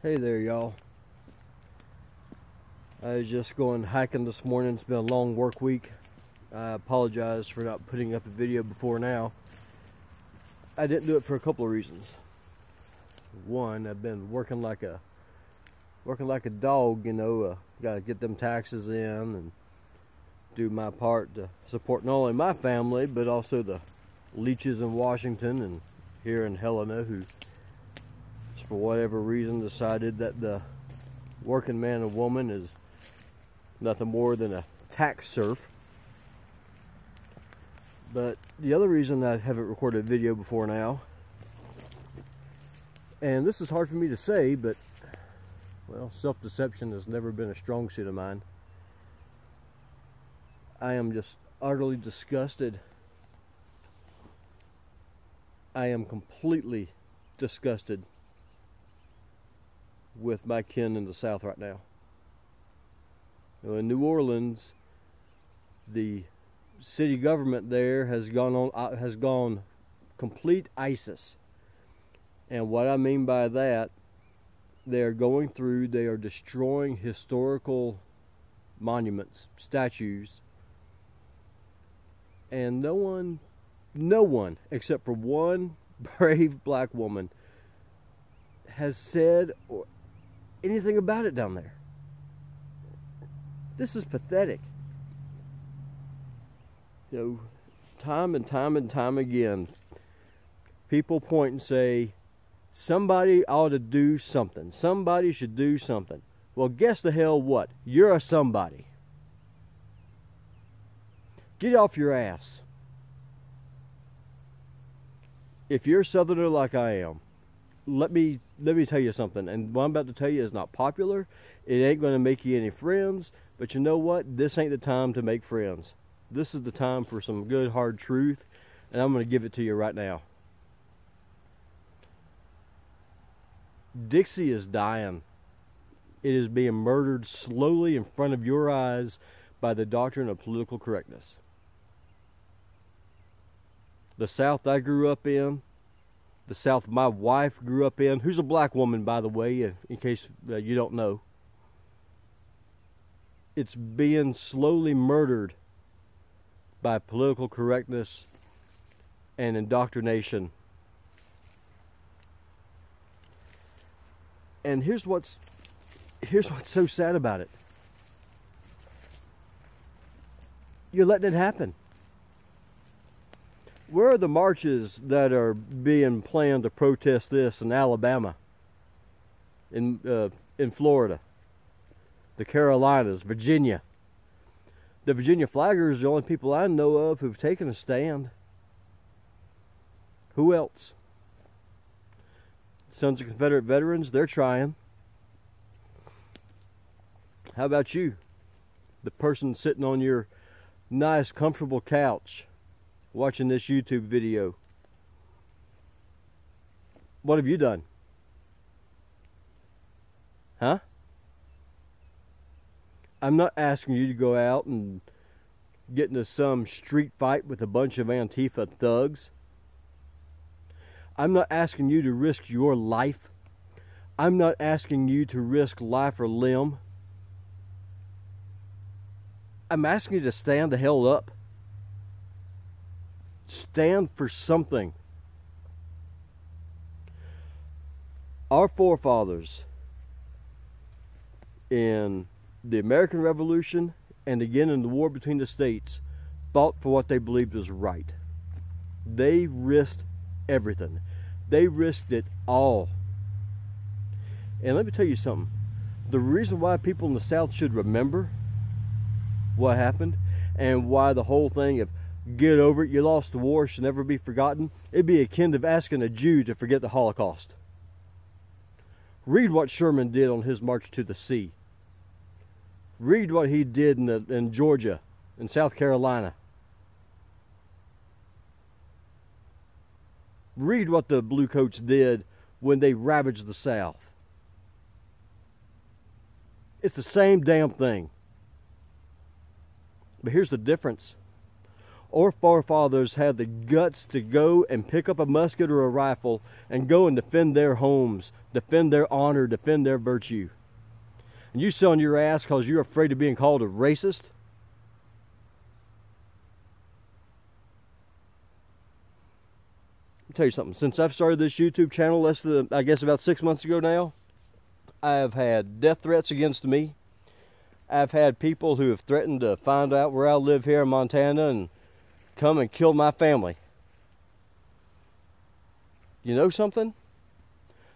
Hey there, y'all. I was just going hiking this morning. It's been a long work week. I apologize for not putting up a video before now. I didn't do it for a couple of reasons. One, I've been working like a dog, you know. Got to get them taxes in and do my part to support not only my family but also the leeches in Washington and here in Helena, who for whatever reason decided that the working man and woman is nothing more than a tax serf. But the other reason I haven't recorded a video before now, and this is hard for me to say, but well, self-deception has never been a strong suit of mine. I am just utterly disgusted. I am completely disgusted with my kin in the South right now. You know, in New Orleans, the city government there has gone complete ISIS. And what I mean by that, they are destroying historical monuments, statues, and no one except for one brave black woman has said anything about it down there. This is pathetic. You know, time and time again, people point and say, somebody ought to do something. Somebody should do something. Well, guess the hell what? You're a somebody. Get off your ass. If you're a Southerner like I am, let me tell you something, and what I'm about to tell you is not popular. It ain't going to make you any friends, but you know what? This ain't the time to make friends. This is the time for some good hard truth, and I'm going to give it to you right now. Dixie is dying. It is being murdered slowly in front of your eyes by the doctrine of political correctness. The South I grew up in, the South my wife grew up in, who's a black woman, by the way, in case you don't know. It's being slowly murdered by political correctness and indoctrination. And here's what's so sad about it. You're letting it happen. Where are the marches that are being planned to protest this in Alabama, in Florida, the Carolinas, Virginia? The Virginia flaggers are the only people I know of who've taken a stand. Who else? Sons of Confederate Veterans, they're trying. How about you? The person sitting on your nice, comfortable couch watching this YouTube video. What have you done? Huh? I'm not asking you to go out and get into some street fight with a bunch of Antifa thugs. I'm not asking you to risk your life. I'm not asking you to risk life or limb. I'm asking you to stand the hell up. Stand for something. Our forefathers in the American Revolution and again in the war between the states fought for what they believed was right. They risked everything. They risked it all. And let me tell you something. The reason why people in the South should remember what happened and why the whole thing of get over it, you lost the war, should never be forgotten, it'd be akin to asking a Jew to forget the Holocaust. Read what Sherman did on his march to the sea. Read what he did in Georgia, in South Carolina. Read what the Bluecoats did when they ravaged the South. It's the same damn thing. But here's the difference. our forefathers had the guts to go and pick up a musket or a rifle and go and defend their homes, defend their honor, defend their virtue. And you sit on your ass because you're afraid of being called a racist? I'll tell you something. Since I've started this YouTube channel, I guess about 6 months ago now, I've had death threats against me. I've had people who have threatened to find out where I live here in Montana and come and kill my family. You know something?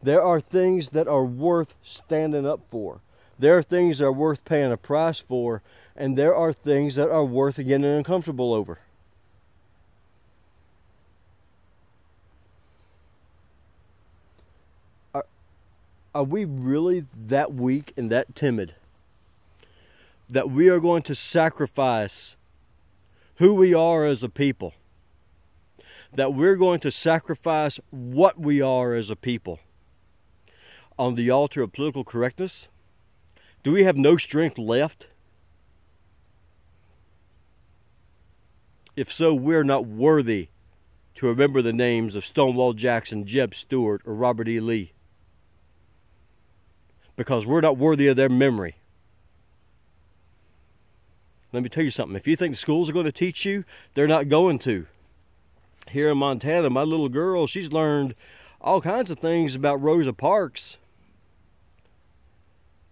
There are things that are worth standing up for. There are things that are worth paying a price for, and there are things that are worth getting uncomfortable over. Are we really that weak and that timid that we are going to sacrifice who we are as a people? That we're going to sacrifice what we are as a people on the altar of political correctness? Do we have no strength left? If so, we're not worthy to remember the names of Stonewall Jackson, Jeb Stuart, or Robert E. Lee. Because we're not worthy of their memory. Let me tell you something. If you think schools are going to teach you, they're not going to. Here in Montana, my little girl, she's learned all kinds of things about Rosa Parks.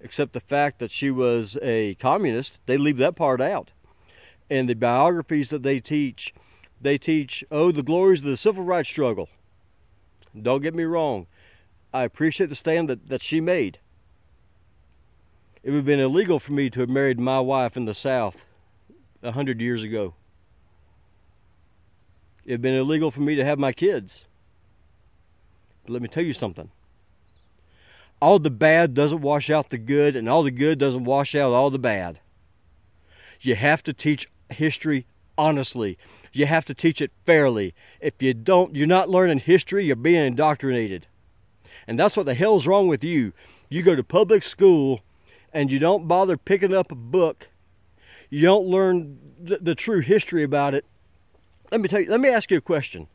Except the fact that she was a communist. They leave that part out. And the biographies that they teach, oh, the glories of the civil rights struggle. Don't get me wrong. I appreciate the stand that she made. It would have been illegal for me to have married my wife in the South 100 years ago. It would have been illegal for me to have my kids. But let me tell you something. All the bad doesn't wash out the good, and all the good doesn't wash out all the bad. You have to teach history honestly. You have to teach it fairly. If you don't, you're not learning history, you're being indoctrinated. And that's what the hell's wrong with you. You go to public school and you don't bother picking up a book. You don't learn the true history about it. Let me ask you a question.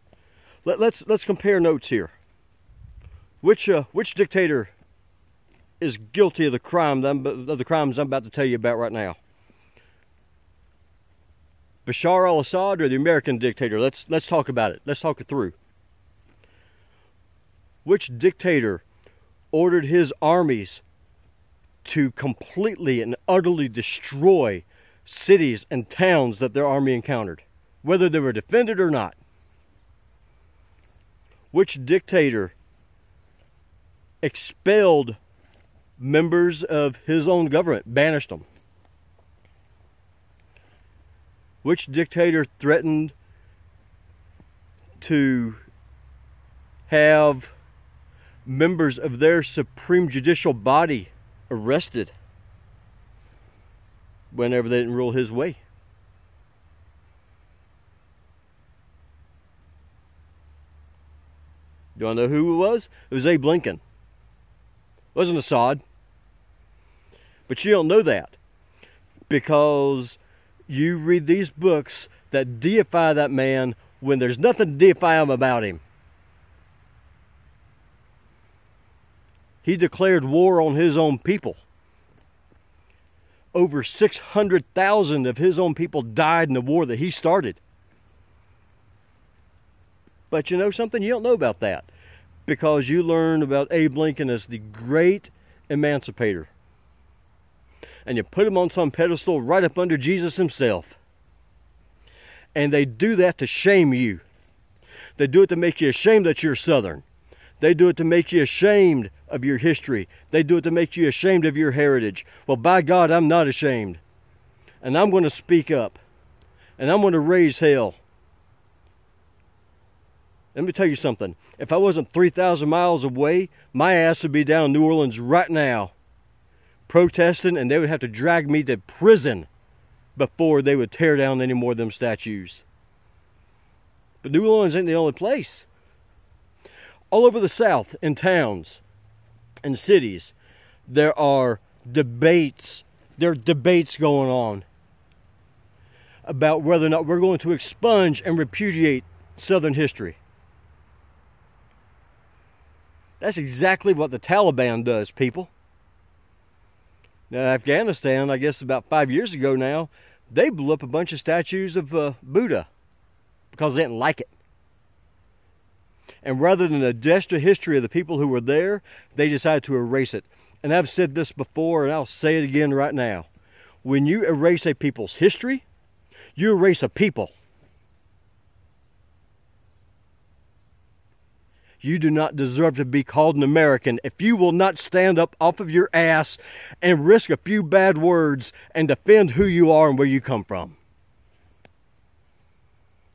Let's compare notes here. Which dictator is guilty of the crimes I'm about to tell you about right now? Bashar al-Assad or the American dictator? Let's talk about it. Let's talk it through. Which dictator ordered his armies to completely and utterly destroy cities and towns that their army encountered, whether they were defended or not? Which dictator expelled members of his own government, banished them? Which dictator threatened to have members of their supreme judicial body arrested whenever they didn't rule his way? Do I know who it was? It was Abe Lincoln. It wasn't Assad. But you don't know that because you read these books that deify that man when there's nothing to deify him about him. He declared war on his own people. Over 600,000 of his own people died in the war that he started. But you know something? You don't know about that because you learn about Abe Lincoln as the great emancipator. And you put him on some pedestal right up under Jesus himself. And they do that to shame you. They do it to make you ashamed that you're Southern. They do it to make you ashamed of your history. They do it to make you ashamed of your heritage. Well, by God, I'm not ashamed. And I'm going to speak up. And I'm going to raise hell. Let me tell you something. If I wasn't 3,000 miles away, my ass would be down in New Orleans right now protesting, and they would have to drag me to prison before they would tear down any more of them statues. But New Orleans ain't the only place. All over the South, in towns and cities, there are debates. There are debates going on about whether or not we're going to expunge and repudiate Southern history. That's exactly what the Taliban does, people. Now, Afghanistan, I guess about 5 years ago now, they blew up a bunch of statues of Buddha because they didn't like it. And rather than address the history of the people who were there, they decided to erase it. And I've said this before, and I'll say it again right now. When you erase a people's history, you erase a people. You do not deserve to be called an American if you will not stand up off of your ass and risk a few bad words and defend who you are and where you come from.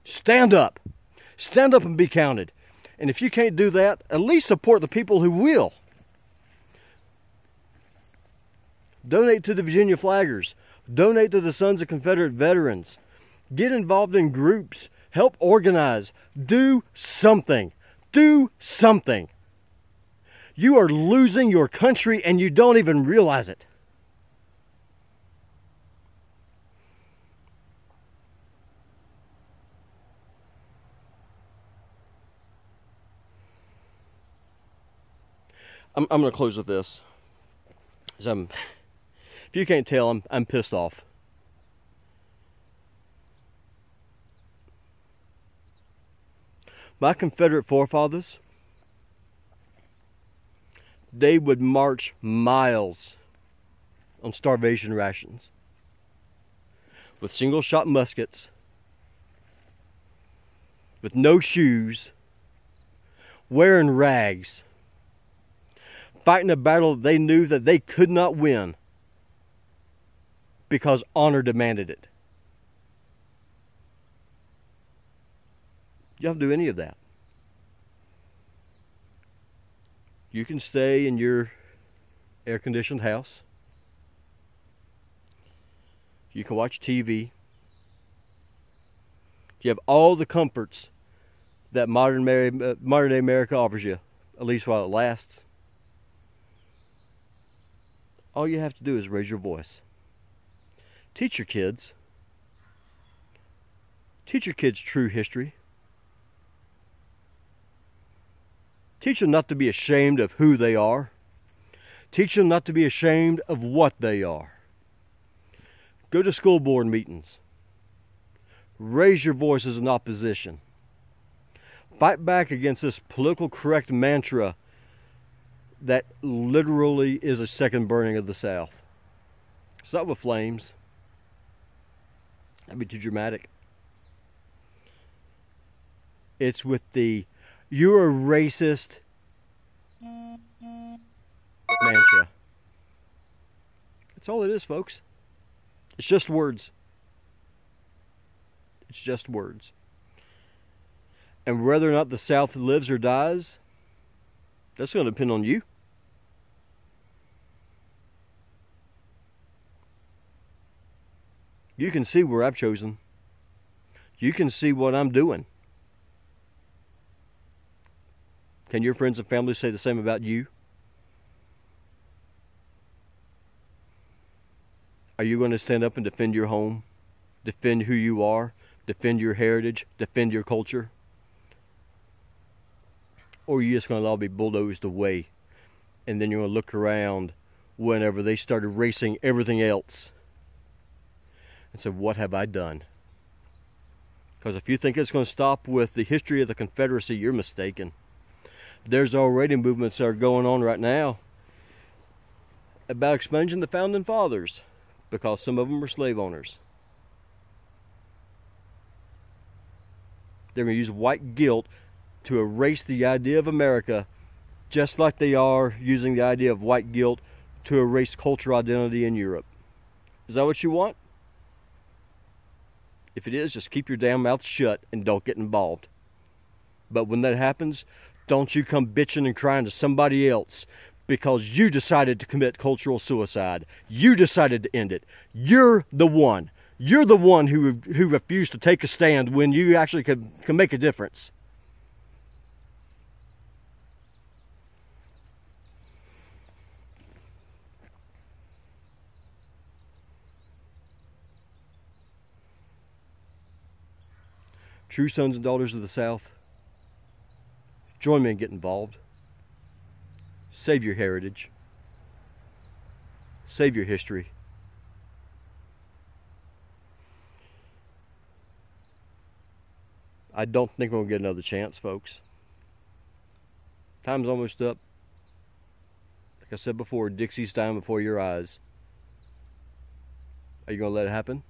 Stand up. Stand up and be counted. And if you can't do that, at least support the people who will. Donate to the Virginia Flaggers. Donate to the Sons of Confederate Veterans. Get involved in groups. Help organize. Do something. Do something. You are losing your country and you don't even realize it. I'm going to close with this. If you can't tell, I'm pissed off. My Confederate forefathers, they would march miles on starvation rations with single-shot muskets, with no shoes, wearing rags, fighting a battle they knew that they could not win because honor demanded it. You don't have to do any of that. You can stay in your air-conditioned house. You can watch TV. You have all the comforts that modern-day America offers you, at least while it lasts. All you have to do is raise your voice. Teach your kids. Teach your kids true history. Teach them not to be ashamed of who they are. Teach them not to be ashamed of what they are. Go to school board meetings. Raise your voices in opposition. Fight back against this political correct mantra that literally is a second burning of the South. It's not with flames. That'd be too dramatic. It's with the "you're a racist" mantra. That's all it is, folks. It's just words. It's just words. And whether or not the South lives or dies, that's going to depend on you. You can see where I've chosen. You can see what I'm doing. Can your friends and family say the same about you? Are you going to stand up and defend your home? Defend who you are? Defend your heritage? Defend your culture? Or are you just going to all be bulldozed away? And then you're going to look around whenever they start erasing everything else and say, what have I done? Because if you think it's going to stop with the history of the Confederacy, you're mistaken. There's already movements that are going on right now about expunging the Founding Fathers because some of them are slave owners. They're going to use white guilt to erase the idea of America, just like they are using the idea of white guilt to erase cultural identity in Europe. Is that what you want? If it is, just keep your damn mouth shut and don't get involved. But when that happens, don't you come bitching and crying to somebody else because you decided to commit cultural suicide. You decided to end it. You're the one. You're the one who refused to take a stand when you actually can make a difference. True sons and daughters of the South, join me and get involved. Save your heritage. Save your history. I don't think we're going to get another chance, folks. Time's almost up. Like I said before, Dixie's time before your eyes. Are you going to let it happen?